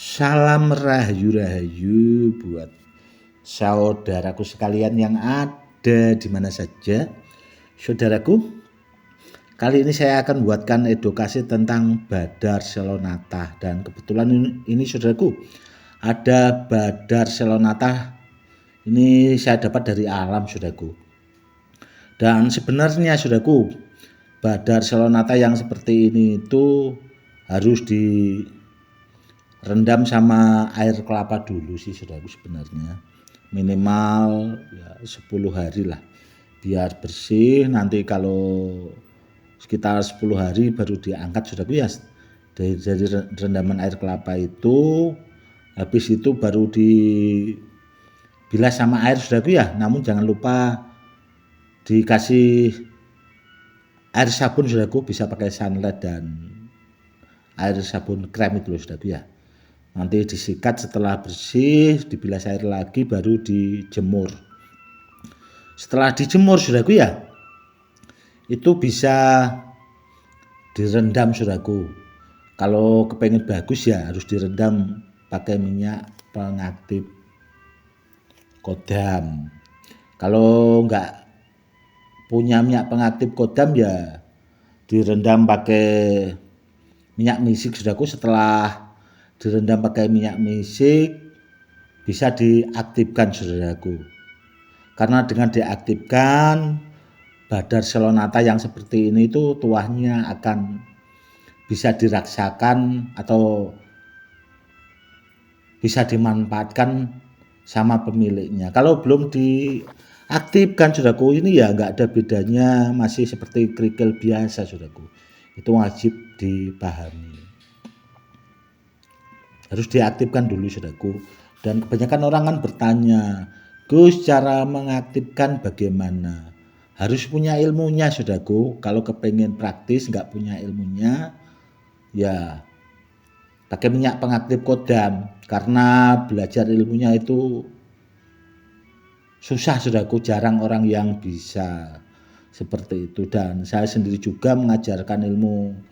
Salam rahayu-rahayu buat saudaraku sekalian yang ada di mana saja. Saudaraku, kali ini saya akan buatkan edukasi tentang Badar Selonata. Dan kebetulan ini saudaraku, ada Badar Selonata. Ini saya dapat dari alam saudaraku. Dan sebenarnya saudaraku, Badar Selonata yang seperti ini itu harus direndam sama air kelapa dulu sih saudaraku, sebenarnya minimal ya 10 hari lah biar bersih. Nanti kalau sekitar 10 hari baru diangkat saudaraku ya dari rendaman air kelapa itu. Habis itu baru dibilas sama air saudaraku ya, namun jangan lupa dikasih air sabun saudaraku, bisa pakai sunlight dan air sabun krem itu loh saudaraku ya. Nanti disikat, setelah bersih dibilas air lagi baru dijemur. Setelah dijemur saudaraku ya, itu bisa direndam saudaraku. Kalau kepengen bagus ya harus direndam pakai minyak pengaktif kodam. Kalau enggak punya minyak pengaktif kodam ya direndam pakai minyak misik saudaraku. Setelah direndam pakai minyak misik bisa diaktifkan saudaraku, karena dengan diaktifkan Badar Selonata yang seperti ini itu tuahnya akan bisa diraksakan atau bisa dimanfaatkan sama pemiliknya. Kalau belum diaktifkan saudaraku, ini ya nggak ada bedanya, masih seperti kerikil biasa saudaraku. Itu wajib dipahami. Harus diaktifkan dulu saudaraku. Dan kebanyakan orang kan bertanya, Gus, cara mengaktifkan bagaimana? Harus punya ilmunya saudaraku. Kalau kepengen praktis nggak punya ilmunya ya pakai minyak pengaktif kodam, karena belajar ilmunya itu susah saudaraku, jarang orang yang bisa seperti itu. Dan saya sendiri juga mengajarkan ilmu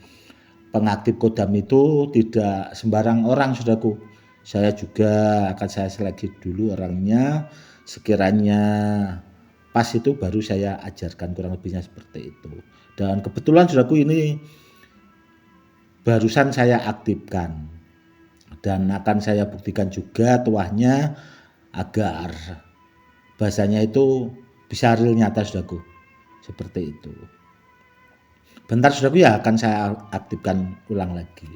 pengaktif kodam itu tidak sembarang orang saudaraku. Saya juga akan saya seleksi dulu orangnya, sekiranya pas itu baru saya ajarkan, kurang lebihnya seperti itu. Dan kebetulan saudaraku ini barusan saya aktifkan dan akan saya buktikan juga tuahnya agar bahasanya itu bisa real nyata saudaraku, seperti itu. Bentar saudaraku ya, akan saya aktifkan ulang lagi.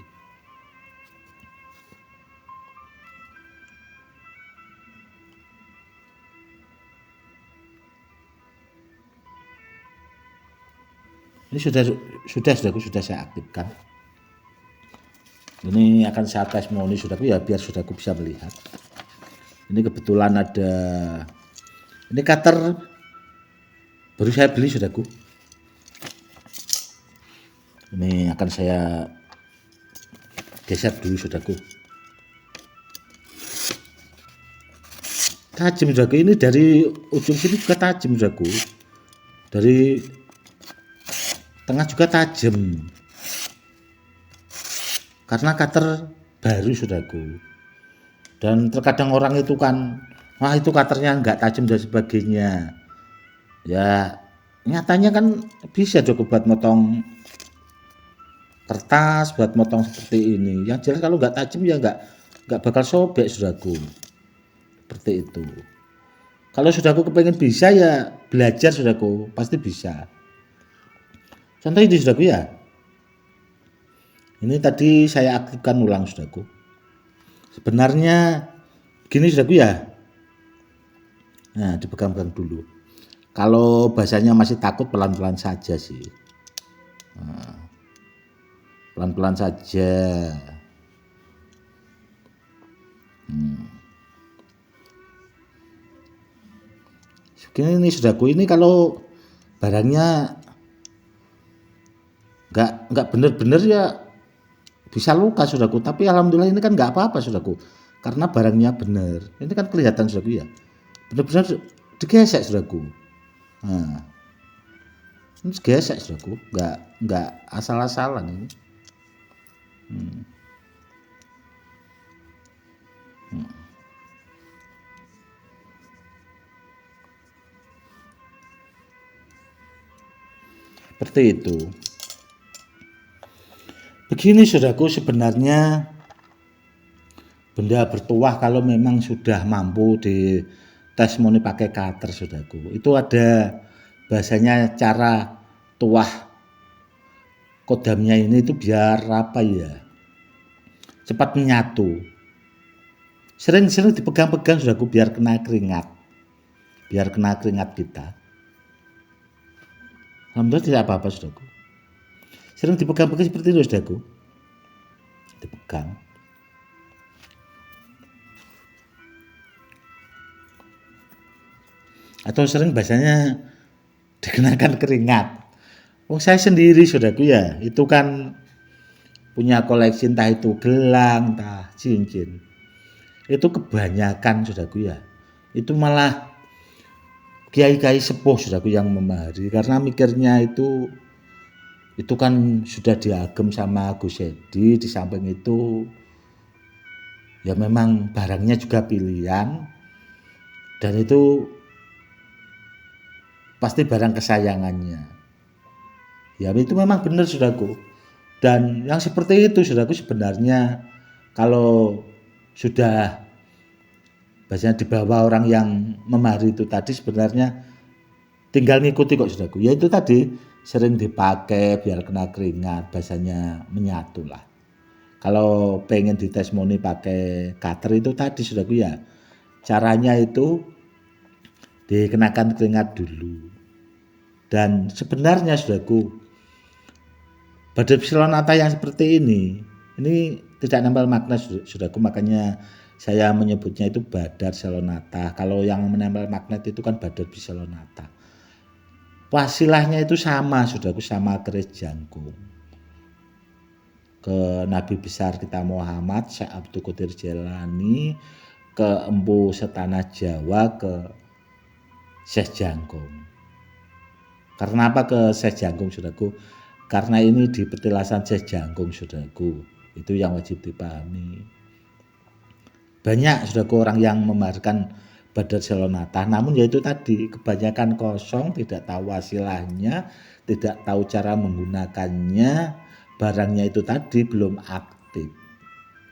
Ini sudah saudaraku, sudah saya aktifkan. Ini akan saya testimoni saudaraku ya, biar saudaraku bisa melihat. Ini kebetulan ada, ini cutter baru saya beli saudaraku. Ini akan saya geser dulu saudaraku. Tajam saudaraku, ini dari ujung sini juga tajam saudaraku, dari tengah juga tajam, karena cutter baru saudaraku. Dan terkadang orang itu kan, wah itu cutternya nggak tajam dan sebagainya. Ya nyatanya kan bisa cukup buat motong kertas, buat motong seperti ini. Yang jelas kalau nggak tajam ya nggak bakal sobek saudaraku, seperti itu. Kalau saudaraku kepengen bisa ya belajar saudaraku, pasti bisa. Contoh ini saudaraku ya, ini tadi saya aktifkan ulang saudaraku. Sebenarnya gini saudaraku ya, nah dipegang-pegang dulu. Kalau bahasanya masih takut, pelan-pelan saja sih, nah, pelan-pelan saja. Begini nih saudaraku, ini kalau barangnya nggak bener-bener ya bisa luka saudaraku. Tapi alhamdulillah ini kan nggak apa-apa saudaraku, karena barangnya bener. Ini kan kelihatan saudaraku ya, bener-bener digesek saudaraku. Nah, ini digesek saudaraku, nggak asal-asalan ini. Seperti itu. Begini saudaraku, sebenarnya benda bertuah kalau memang sudah mampu di testimoni pakai cutter saudaraku, itu ada bahasanya cara tuah kodamnya ini itu biar apa ya, cepat menyatu. Sering-sering dipegang-pegang saudaraku biar kena keringat kita. Alhamdulillah tidak apa-apa saudaraku. Sering dipegang-pegang seperti itu saudaraku, dipegang. Atau sering bahasanya dikenakan keringat. Saya sendiri saudaraku ya, itu kan punya koleksi entah itu gelang, entah cincin. Itu kebanyakan saudaraku ya. Itu malah kiai-kiai sepuh saudaraku yang memahari, karena mikirnya itu kan sudah diagem sama Gus Edi. Di samping itu ya memang barangnya juga pilihan, dan itu pasti barang kesayangannya. Ya itu memang benar saudaraku. Dan yang seperti itu saudaraku sebenarnya kalau sudah bahasanya dibawa orang yang memahari itu tadi, sebenarnya tinggal ngikuti kok saudaraku. Ya itu tadi, sering dipakai biar kena keringat, bahasanya menyatu lah. Kalau pengen ditestimoni pakai cutter itu tadi saudaraku ya, caranya itu dikenakan keringat dulu. Dan sebenarnya saudaraku, badar Psilonata yang seperti ini tidak nempel magnet saudaraku, makanya saya menyebutnya itu badar Psilonata. Kalau yang menempel magnet itu kan badar Psilonata. Wasilahnya itu sama saudaraku, sama keris jangkung. Ke Nabi besar kita Muhammad, Syekh Abdul Qadir Jailani, ke Empu Setanah Jawa, ke Syekh Jangkung. Karena apa ke Syekh Jangkung saudaraku? Karena ini di petilasan Syekh Jangkung saudaraku. Itu yang wajib dipahami. Banyak saudaraku orang yang memaharkan badar Psilonata, namun yaitu tadi kebanyakan kosong, tidak tahu wasilahnya, tidak tahu cara menggunakannya, barangnya itu tadi belum aktif.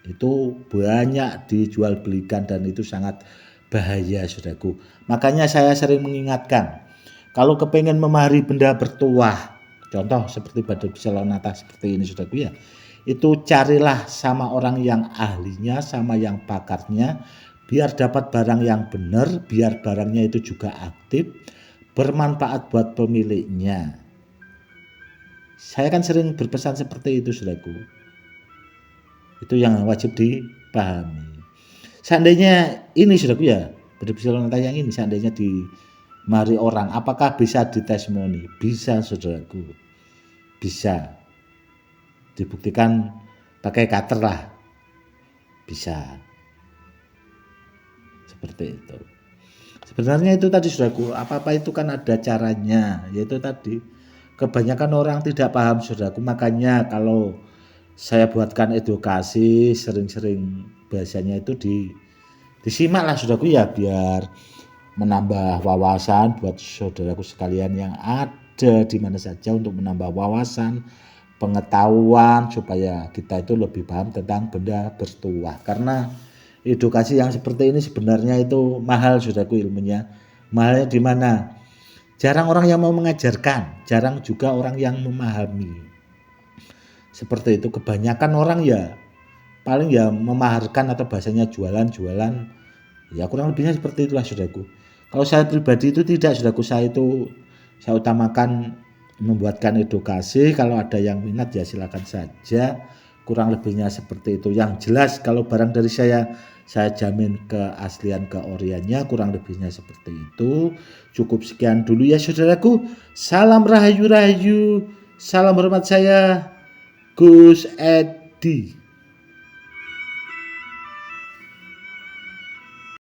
Itu banyak dijual belikan dan itu sangat bahaya saudaraku. Makanya saya sering mengingatkan, kalau kepengen memahari benda bertuah, contoh seperti badar Psilonata seperti ini saudaraku ya, itu carilah sama orang yang ahlinya, sama yang pakarnya, biar dapat barang yang benar, biar barangnya itu juga aktif, bermanfaat buat pemiliknya. Saya kan sering berpesan seperti itu saudaraku. Itu yang wajib dipahami. Seandainya ini saudaraku ya, badar Psilonata yang ini seandainya dimari orang, apakah bisa ditestimoni? Bisa saudaraku, bisa. Dibuktikan pakai cutter lah, bisa. Seperti itu. Sebenarnya itu tadi saudaraku, apa-apa itu kan ada caranya, yaitu tadi kebanyakan orang tidak paham saudaraku. Makanya kalau saya buatkan edukasi sering-sering, bahasanya itu disimak lah saudaraku ya, biar menambah wawasan buat saudaraku sekalian yang ada di mana saja, untuk menambah wawasan, pengetahuan, supaya kita itu lebih paham tentang benda bertuah. Karena edukasi yang seperti ini sebenarnya itu mahal saudaraku ilmunya. Mahalnya di mana? Jarang orang yang mau mengajarkan, jarang juga orang yang memahami. Seperti itu, kebanyakan orang ya paling ya memaharkan atau bahasanya jualan-jualan. Ya kurang lebihnya seperti itulah saudaraku. Kalau saya pribadi itu tidak saudaraku, saya utamakan membuatkan edukasi. Kalau ada yang minat ya silakan saja. Kurang lebihnya seperti itu. Yang jelas kalau barang dari saya jamin keaslian keoriannya, kurang lebihnya seperti itu. Cukup sekian dulu ya saudaraku. Salam rahayu-rahayu. Salam hormat saya, Gus Edi.